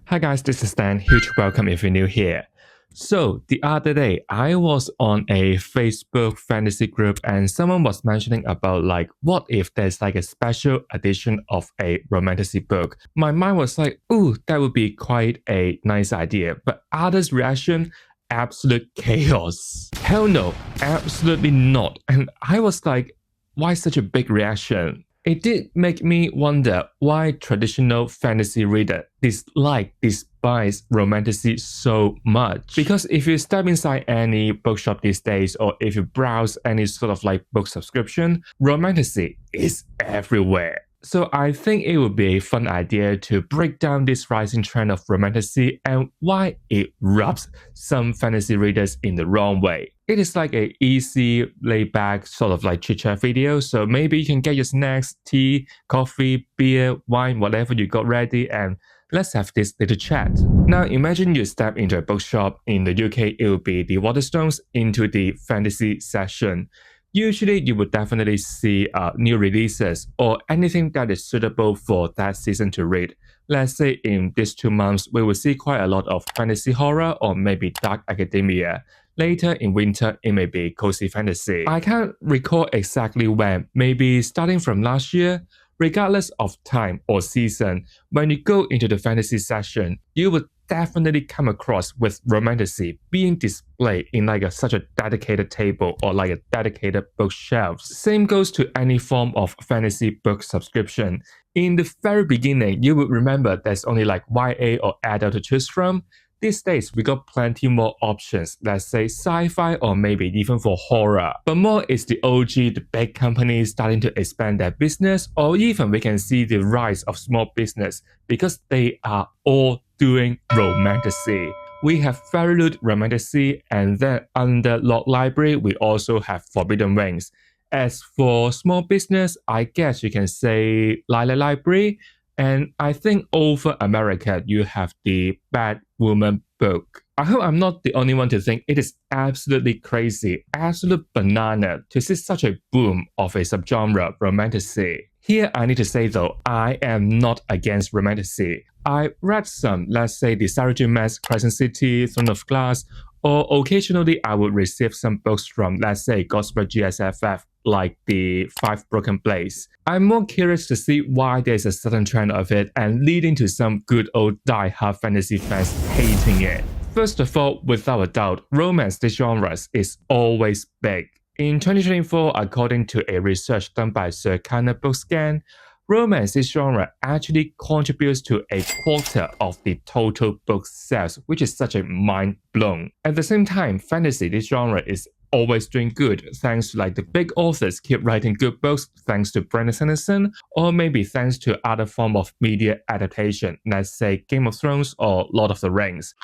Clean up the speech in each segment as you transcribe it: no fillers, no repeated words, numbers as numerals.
Hi guys, this is Dan. Huge welcome if you're new here. So the other day, I was on a Facebook fantasy group and someone was mentioning about what if there's a special edition of a Romantasy book. My mind was like, ooh, that would be quite a nice idea. But others' reaction, absolute chaos. Hell no, absolutely not. And I was like, why such a big reaction? It did make me wonder why traditional fantasy reader despise Romantasy so much. Because if you step inside any bookshop these days, or if you browse any sort of book subscription, Romantasy is everywhere. So I think it would be a fun idea to break down this rising trend of Romantasy and why it rubs some fantasy readers in the wrong way. It is like a easy, laid-back sort of chit-chat video, so maybe you can get your snacks, tea, coffee, beer, wine, whatever you got ready, and let's have this little chat. Now imagine you step into a bookshop. In the UK, it will be the Waterstones into the fantasy section. Usually, you would definitely see new releases or anything that is suitable for that season to read. Let's say in these 2 months, we will see quite a lot of fantasy horror or maybe dark academia. Later in winter, it may be cozy fantasy. I can't recall exactly when, maybe starting from last year. Regardless of time or season, when you go into the fantasy section, you would definitely come across with Romantasy being displayed in such a dedicated table or a dedicated bookshelf. Same goes to any form of fantasy book subscription. In the very beginning, you would remember there's only YA or adult to choose from. These days, we got plenty more options, let's say sci-fi or maybe even for horror. But more is the OG, the big companies starting to expand their business, or even we can see the rise of small business because they are all doing Romantasy. We have Fairyloot Romantasy, and then under Lord Library, we also have Forbidden Wings. As for small business, I guess you can say Lila Library. And I think over America, you have the Bad Woman book. I hope I'm not the only one to think it is absolutely crazy, absolute banana to see such a boom of a subgenre, Romantasy. Here I need to say though, I am not against Romantasy. I read some, let's say the Sarah J. Maas Crescent City, Throne of Glass, or occasionally I would receive some books from, let's say, Gospel GSFF, like the Five Broken Blades. I'm more curious to see why there's a sudden trend of it and leading to some good old die-hard fantasy fans hating it. First of all, without a doubt, romance genres is always big. In 2024, according to a research done by Sir Kana Bookscan, romance genre actually contributes to a quarter of the total book sales, which is such a mind blown. At the same time, fantasy genre is always doing good thanks to the big authors keep writing good books thanks to Brandon Sanderson, or maybe thanks to other form of media adaptation, let's say Game of Thrones or Lord of the Rings.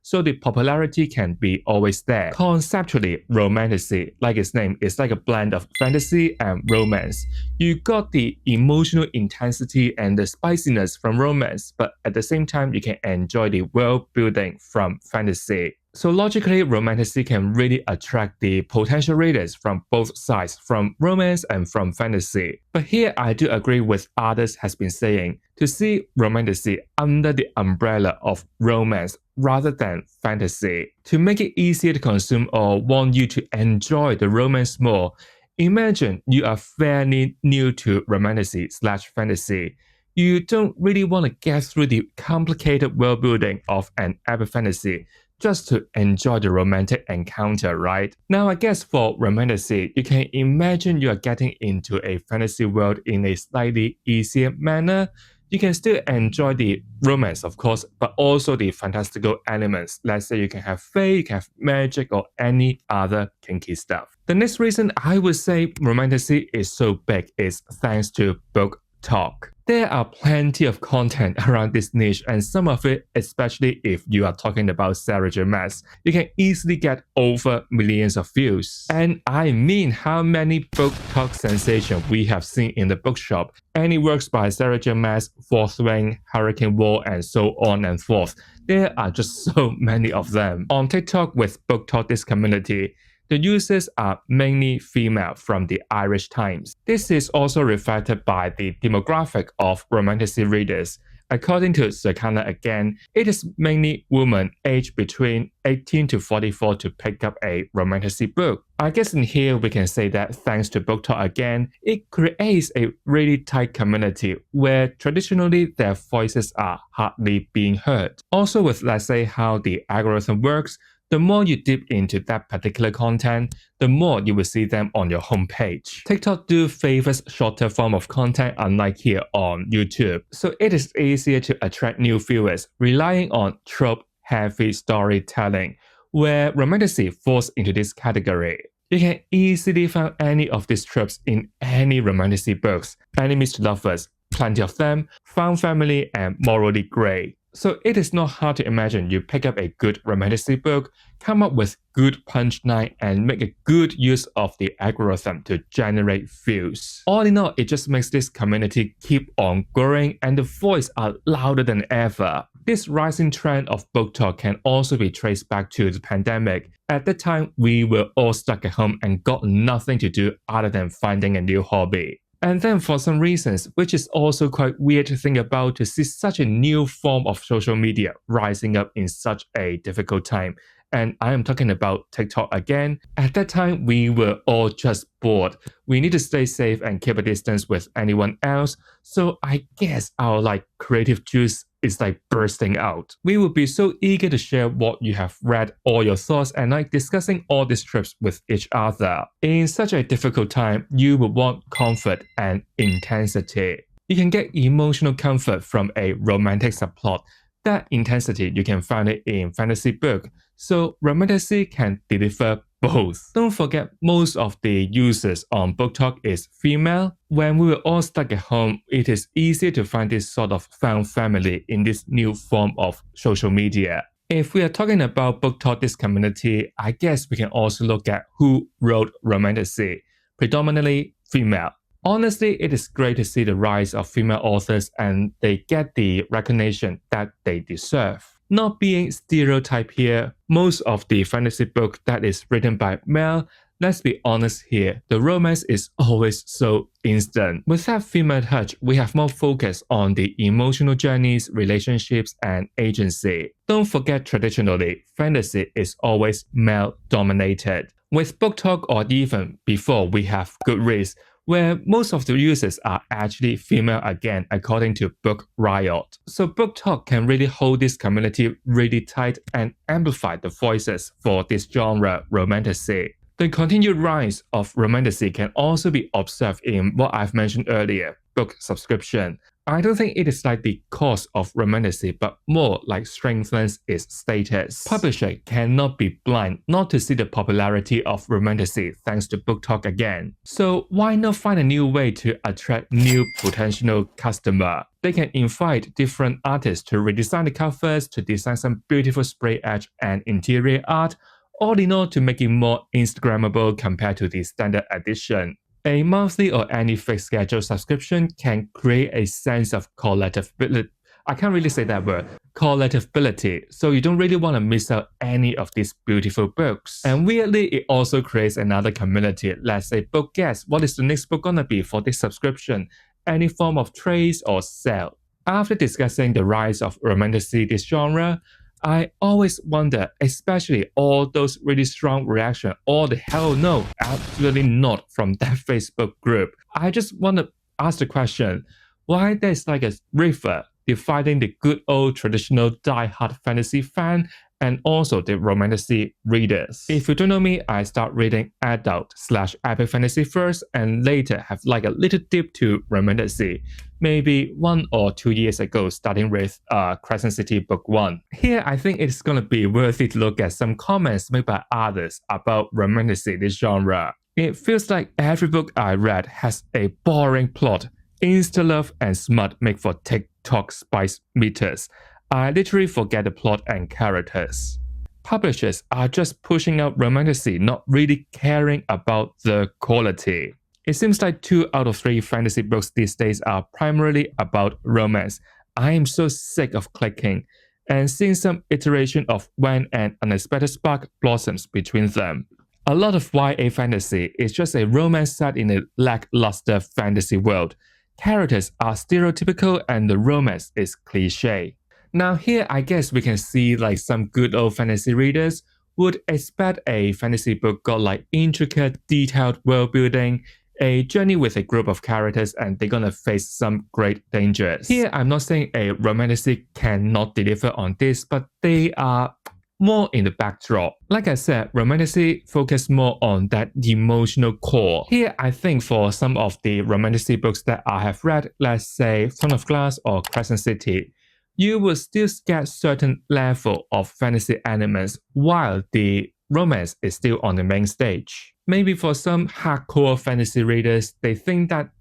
So the popularity can be always there. Conceptually, Romantasy, like its name, is like a blend of fantasy and romance. You got the emotional intensity and the spiciness from romance, but at the same time, you can enjoy the world building from fantasy. So logically, Romantasy can really attract the potential readers from both sides, from romance and from fantasy. But here I do agree with others has been saying, to see Romantasy under the umbrella of romance rather than fantasy. To make it easier to consume or want you to enjoy the romance more, imagine you are fairly new to Romantasy/fantasy. You don't really want to get through the complicated world building of an epic fantasy just to enjoy the romantic encounter, right? Now, I guess for Romantasy, you can imagine you are getting into a fantasy world in a slightly easier manner. You can still enjoy the romance, of course, but also the fantastical elements. Let's say you can have fae, you can have magic, or any other kinky stuff. The next reason I would say Romantasy is so big is thanks to BookTok. There are plenty of content around this niche, and some of it, especially if you are talking about Sarah J. Maas, you can easily get over millions of views. And I mean how many BookTok sensations we have seen in the bookshop. Any works by Sarah J. Maas, Fourth Wing, Hurricane War, and so on and forth. There are just so many of them. On TikTok with BookTok, this community, the users are mainly female from the Irish Times. This is also reflected by the demographic of Romantasy readers. According to Circana again, it is mainly women aged between 18 to 44 to pick up a romantasy book. I guess in here we can say that thanks to BookTok again, it creates a really tight community where traditionally their voices are hardly being heard. Also with let's say how the algorithm works, the more you dip into that particular content, the more you will see them on your homepage. TikTok do favors shorter form of content unlike here on YouTube, so it is easier to attract new viewers relying on trope-heavy storytelling, where romantasy falls into this category. You can easily find any of these tropes in any romantasy books, enemies to lovers, plenty of them, found family, and morally grey. So it is not hard to imagine you pick up a good romantasy book, come up with good punchline, and make a good use of the algorithm to generate views. All in all, it just makes this community keep on growing and the voices are louder than ever. This rising trend of book talk can also be traced back to the pandemic. At that time, we were all stuck at home and got nothing to do other than finding a new hobby. And then for some reasons, which is also quite weird to think about, to see such a new form of social media rising up in such a difficult time. And I am talking about TikTok again. At that time, we were all just bored. We need to stay safe and keep a distance with anyone else. So I guess our creative juice is bursting out. We would be so eager to share what you have read, all your thoughts, and discussing all these trips with each other. In such a difficult time, you would want comfort and intensity. You can get emotional comfort from a romantic subplot. That intensity, you can find it in fantasy book. So romantasy can deliver both. Don't forget, most of the users on BookTok is female. When we were all stuck at home, it is easier to find this sort of found family in this new form of social media. If we are talking about BookTok, this community, I guess we can also look at who wrote romantasy, predominantly female. Honestly, it is great to see the rise of female authors and they get the recognition that they deserve. Not being stereotyped here, most of the fantasy book that is written by male, let's be honest here, the romance is always so instant. With that female touch, we have more focus on the emotional journeys, relationships, and agency. Don't forget, traditionally, fantasy is always male-dominated. With BookTok or even before we have Goodreads, where most of the users are actually female again according to Book Riot. So BookTok can really hold this community really tight and amplify the voices for this genre, romantasy. The continued rise of romantasy can also be observed in what I've mentioned earlier, book subscription. I don't think it is the cause of romantasy, but more strengthens its status. Publisher cannot be blind not to see the popularity of romantasy thanks to BookTok again. So why not find a new way to attract new potential customer? They can invite different artists to redesign the covers, to design some beautiful spray edge and interior art, all in all to make it more Instagrammable compared to the standard edition. A monthly or any fixed schedule subscription can create a sense of collectability. I can't really say that word. Collectability. So you don't really want to miss out any of these beautiful books. And weirdly, it also creates another community. Let's say book guess. What is the next book gonna be for this subscription? Any form of trades or sale. After discussing the rise of romantasy, this genre, I always wonder, especially all those really strong reaction, all the hell no, absolutely not from that Facebook group. I just want to ask the question, why there's a river dividing the good old traditional die-hard fantasy fan and also the romantasy readers. If you don't know me, I start reading adult/epic fantasy first and later have a little dip to romantasy. Maybe 1 or 2 years ago, starting with Crescent City Book 1. Here, I think it's gonna be worthy to look at some comments made by others about romantasy, this genre. It feels like every book I read has a boring plot. Insta-love and smut make for TikTok spice meters. I literally forget the plot and characters. Publishers are just pushing out romantasy, not really caring about the quality. It seems like 2 out of 3 fantasy books these days are primarily about romance. I am so sick of clicking and seeing some iteration of when an unexpected spark blossoms between them. A lot of YA fantasy is just a romance set in a lackluster fantasy world. characters are stereotypical and the romance is cliche. Now here I guess we can see like some good old fantasy readers would expect a fantasy book got like intricate, detailed world building, a journey with a group of characters, and they're gonna face some great dangers. Here I'm not saying a romantasy cannot deliver on this, but they are more in the backdrop. Like I said, romantasy focus more on that emotional core. Here, I think for some of the romantasy books that I have read, let's say Throne of Glass or Crescent City, you will still get certain level of fantasy elements while the romance is still on the main stage. Maybe for some hardcore fantasy readers, they think that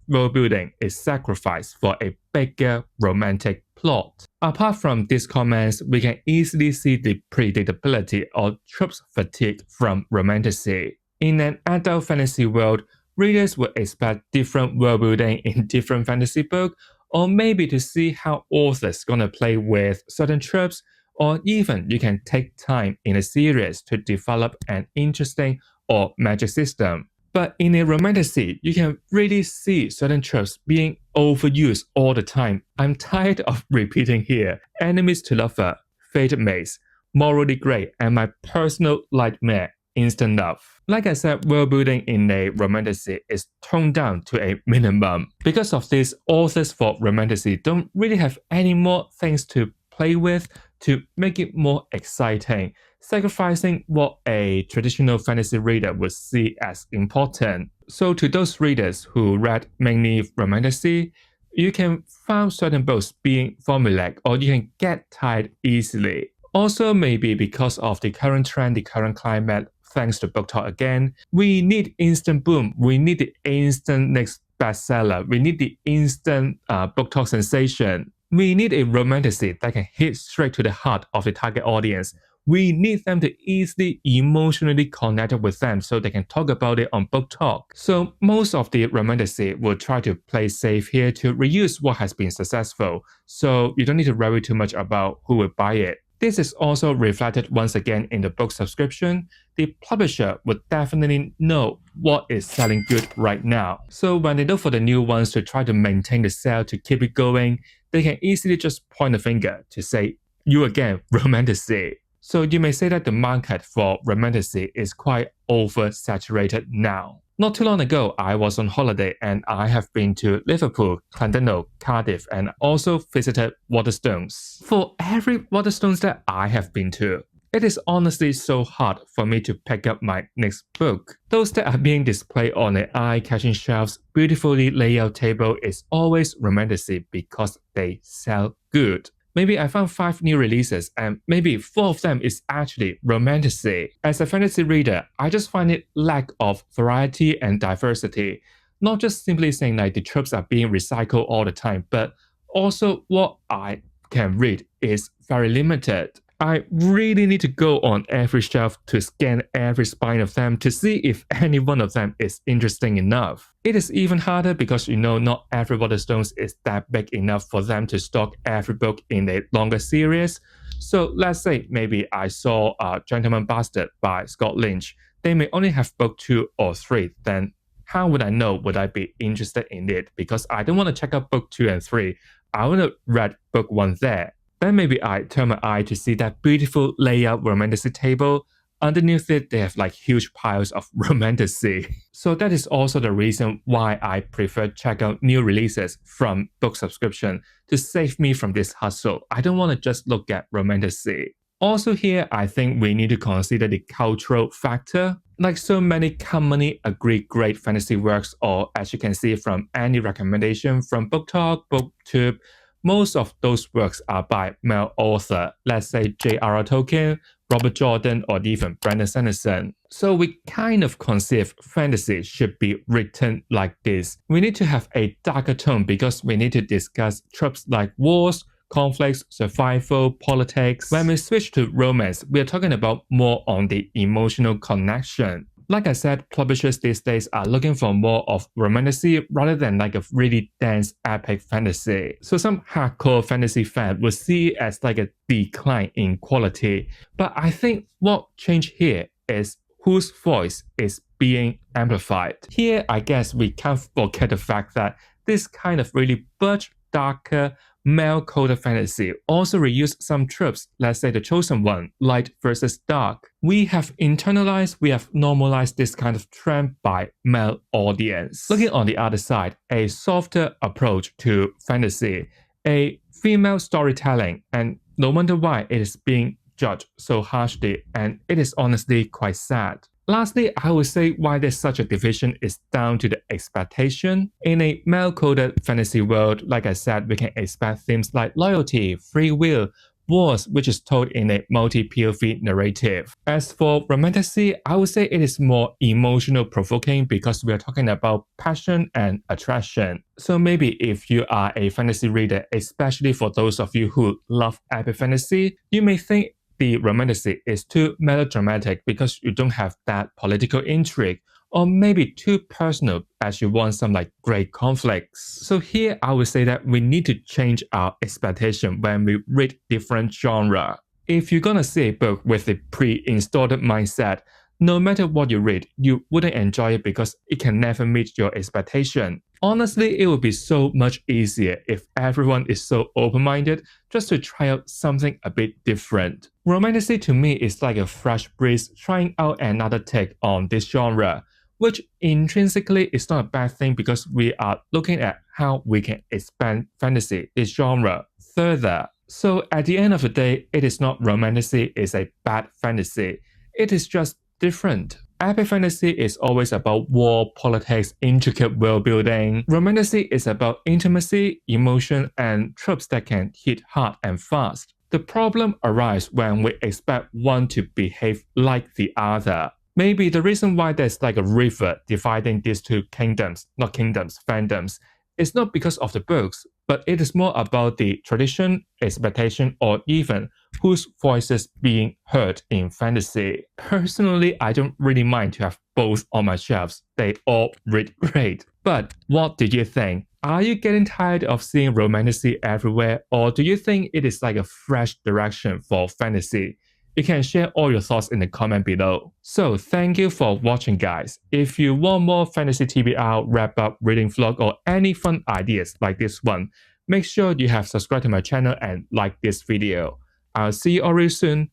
world building is sacrificed for a bigger romantic plot. Apart from these comments, we can easily see the predictability or tropes fatigue from romantasy. In an adult fantasy world, readers would expect different world building in different fantasy books, or maybe to see how authors gonna play with certain tropes, or even you can take time in a series to develop an interesting or magic system. But in a romantasy, you can really see certain tropes being overused all the time. I'm tired of repeating here. Enemies to lover, fated mates, morally grey, and my personal nightmare, instant love. Like I said, world building in a romantasy is toned down to a minimum. Because of this, authors for romantasy don't really have any more things to play with to make it more exciting, sacrificing what a traditional fantasy reader would see as important. So to those readers who read mainly romantasy, you can find certain books being formulaic or you can get tired easily. Also maybe because of the current trend, the current climate, thanks to BookTok again, we need instant boom, we need the instant next bestseller, we need the instant BookTok sensation. We need a romantasy that can hit straight to the heart of the target audience. We need them to easily emotionally connect with them so they can talk about it on BookTok. So most of the romantasy will try to play safe here to reuse what has been successful, so you don't need to worry too much about who will buy it. This is also reflected once again in the book subscription. The publisher would definitely know what is selling good right now. So when they look for the new ones to try to maintain the sale to keep it going, they can easily just point a finger to say, you again, romantasy. So you may say that the market for romantasy is quite oversaturated now. Not too long ago, I was on holiday and I have been to Liverpool, Llandudno, Cardiff, and also visited Waterstones. For every Waterstones that I have been to, it is honestly so hard for me to pick up my next book. Those that are being displayed on the eye-catching shelves, beautifully laid out table is always romantasy because they sell good. Maybe I found 5 new releases and maybe 4 of them is actually romantasy. As a fantasy reader, I just find it lack of variety and diversity. Not just simply saying like the tropes are being recycled all the time, but also what I can read is very limited. I really need to go on every shelf to scan every spine of them to see if any one of them is interesting enough. It is even harder because not every Waterstones is that big enough for them to stock every book in a longer series. So let's say maybe I saw Gentleman Bastard by Scott Lynch. They may only have book 2 or 3, then how would I know would I be interested in it? Because I don't want to check out book 2 and 3. I want to read book 1 there. Then maybe I turn my eye to see that beautiful layout romantasy table. Underneath it, they have like huge piles of romantasy. So that is also the reason why I prefer check out new releases from book subscription to save me from this hustle. I don't want to just look at romantasy. Also here, I think we need to consider the cultural factor. Like so many commonly agreed great fantasy works, or as you can see from any recommendation from BookTok, BookTube, most of those works are by male author, let's say J.R.R. Tolkien, Robert Jordan, or even Brandon Sanderson. So we kind of conceive fantasy should be written like this. We need to have a darker tone because we need to discuss tropes like wars, conflicts, survival, politics. When we switch to romance, we are talking about more on the emotional connection. Like I said, publishers these days are looking for more of romantasy rather than like a really dense epic fantasy. So some hardcore fantasy fan would see it as like a decline in quality. But I think what changed here is whose voice is being amplified. Here, I guess we can't forget the fact that This kind of really butch, darker, male-coded fantasy also reuse some tropes, let's say the chosen one, light versus dark. We have internalized, we have normalized this kind of trend by male audience. Looking on the other side, a softer approach to fantasy, a female storytelling, and no wonder why it is being judged so harshly, and it is honestly quite sad. Lastly, I would say why there's such a division is down to the expectation. In a male-coded fantasy world, like I said, we can expect themes like loyalty, free will, wars, which is told in a multi-POV narrative. As for Romantasy, I would say it is more emotional provoking because we are talking about passion and attraction. So maybe if you are a fantasy reader, especially for those of you who love epic fantasy, you may think the Romantasy is too melodramatic because you don't have that political intrigue, or maybe too personal as you want some like great conflicts. So here I would say that we need to change our expectation when we read different genre. If you're gonna see a book with a pre-installed mindset, no matter what you read, you wouldn't enjoy it because it can never meet your expectation. Honestly, it would be so much easier if everyone is so open-minded just to try out something a bit different. Romantasy to me is like a fresh breeze trying out another take on this genre, which intrinsically is not a bad thing because we are looking at how we can expand fantasy, this genre, further. So at the end of the day, it is not Romantasy is a bad fantasy. It is just different. Epic fantasy is always about war, politics, intricate world building. Romantasy is about intimacy, emotion, and tropes that can hit hard and fast. The problem arises when we expect one to behave like the other. Maybe the reason why there's like a river dividing these two kingdoms, not kingdoms, fandoms, is not because of the books, but it is more about the tradition, expectation, or even whose voices being heard in fantasy. Personally, I don't really mind to have both on my shelves. They all read great. But what do you think? Are you getting tired of seeing Romantasy everywhere, or do you think it is like a fresh direction for fantasy? You can share all your thoughts in the comment below. So thank you for watching, guys. If you want more fantasy TBR, wrap up, reading vlog, or any fun ideas like this one, make sure you have subscribed to my channel and like this video. I'll see you all real soon.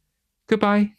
Goodbye.